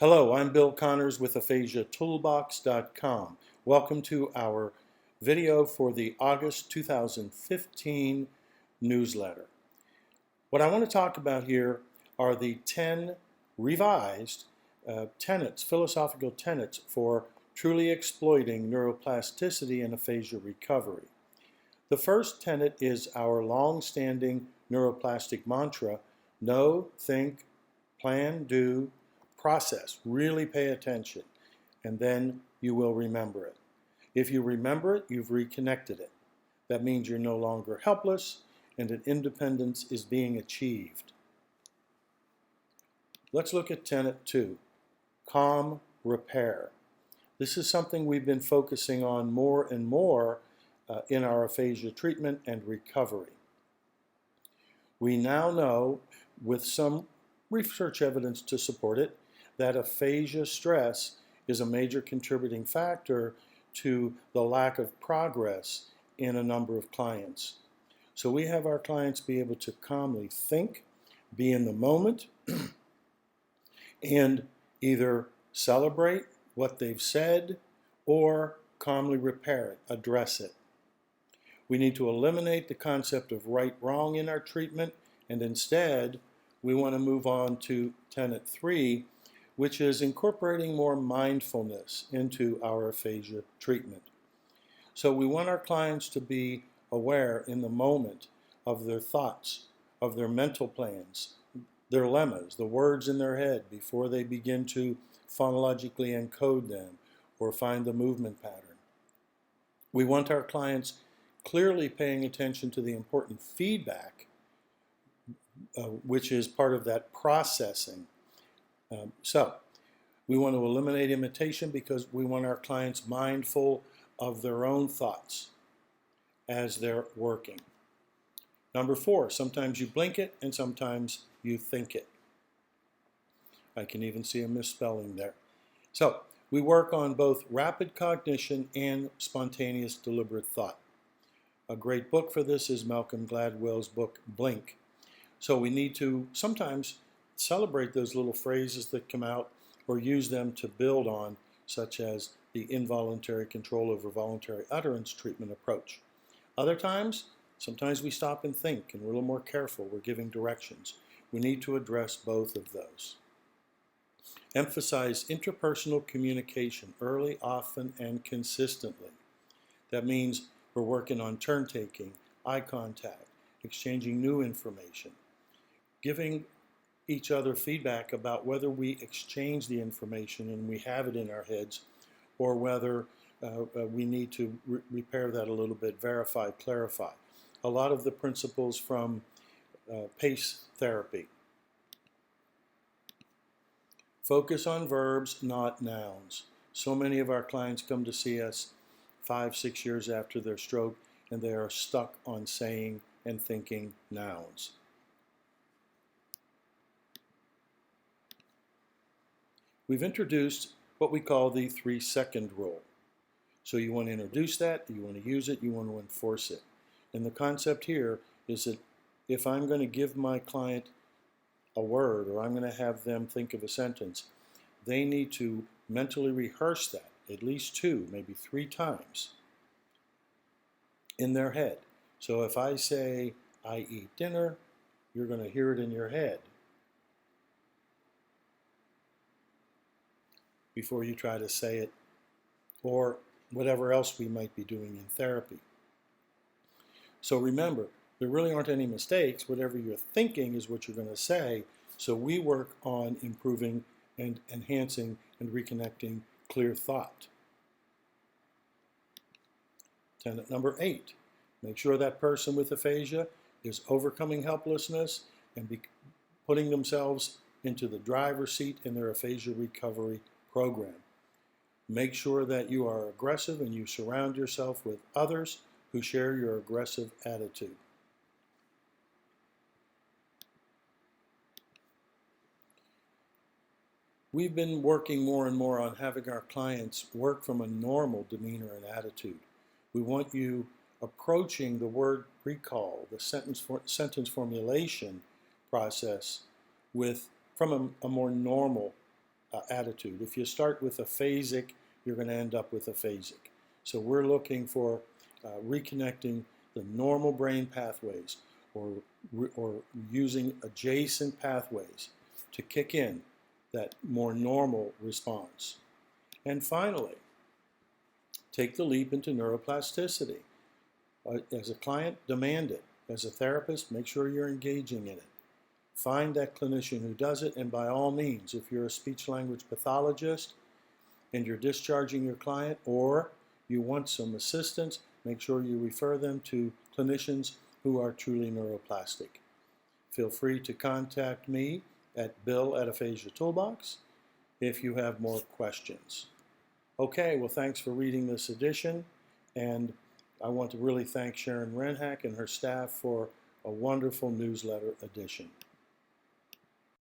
Hello, I'm Bill Connors with AphasiaToolbox.com. Welcome to our video for the August 2015 newsletter. What I want to talk about here are the 10 revised tenets, philosophical tenets for truly exploiting neuroplasticity and aphasia recovery. The first tenet is our long-standing neuroplastic mantra: know, think, plan, do, process. Really pay attention, and then you will remember it. If you remember it, you've reconnected it. That means you're no longer helpless, and that independence is being achieved. Let's look at tenet 2, calm repair. This is something we've been focusing on more and more in our aphasia treatment and recovery. We now know, with some research evidence to support it, that aphasia stress is a major contributing factor to the lack of progress in a number of clients. So we have our clients be able to calmly think, be in the moment, and either celebrate what they've said or calmly repair it, address it. We need to eliminate the concept of right-wrong in our treatment, and instead we want to move on to tenet 3, which is incorporating more mindfulness into our aphasia treatment. So we want our clients to be aware in the moment of their thoughts, of their mental plans, their lemmas, the words in their head before they begin to phonologically encode them or find the movement pattern. We want our clients clearly paying attention to the important feedback, which is part of that processing. So we want to eliminate imitation because we want our clients mindful of their own thoughts as they're working. Number 4, sometimes you blink it and sometimes you think it. I can even see a misspelling there. So we work on both rapid cognition and spontaneous deliberate thought. A great book for this is Malcolm Gladwell's book, Blink. So we need to sometimes celebrate those little phrases that come out or use them to build on, such as the involuntary control over voluntary utterance treatment approach. Other times, sometimes we stop and think and we're a little more careful. We're giving directions. We need to address both of those. Emphasize interpersonal communication early, often, and consistently. That means we're working on turn taking, eye contact, exchanging new information, giving each other feedback about whether we exchange the information and we have it in our heads, or whether we need to repair that a little bit, verify, clarify. A lot of the principles from PACE therapy. Focus on verbs, not nouns. So many of our clients come to see us 5-6 years after their stroke, and they are stuck on saying and thinking nouns. We've introduced what we call the 3-second rule. So you want to introduce that, you want to use it, you want to enforce it. And the concept here is that if I'm going to give my client a word, or I'm going to have them think of a sentence, they need to mentally rehearse that at least 2, maybe 3 times in their head. So if I say, I eat dinner, you're going to hear it in your head before you try to say it, or whatever else we might be doing in therapy. So remember, there really aren't any mistakes. Whatever you're thinking is what you're going to say. So we work on improving and enhancing and reconnecting clear thought. Tenet number 8, make sure that person with aphasia is overcoming helplessness and putting themselves into the driver's seat in their aphasia recovery program. Make sure that you are aggressive and you surround yourself with others who share your aggressive attitude. We've been working more and more on having our clients work from a normal demeanor and attitude. We want you approaching the word recall, the sentence formulation process from a more normal attitude. If you start with aphasic, you're going to end up with aphasic. So we're looking for reconnecting the normal brain pathways or using adjacent pathways to kick in that more normal response. And finally, take the leap into neuroplasticity. As a client, demand it. As a therapist, make sure you're engaging in it. Find that clinician who does it, and by all means, if you're a speech-language pathologist and you're discharging your client or you want some assistance, make sure you refer them to clinicians who are truly neuroplastic. Feel free to contact me at bill@Aphasia Toolbox if you have more questions. Okay, well, thanks for reading this edition, and I want to really thank Sharon Renhack and her staff for a wonderful newsletter edition.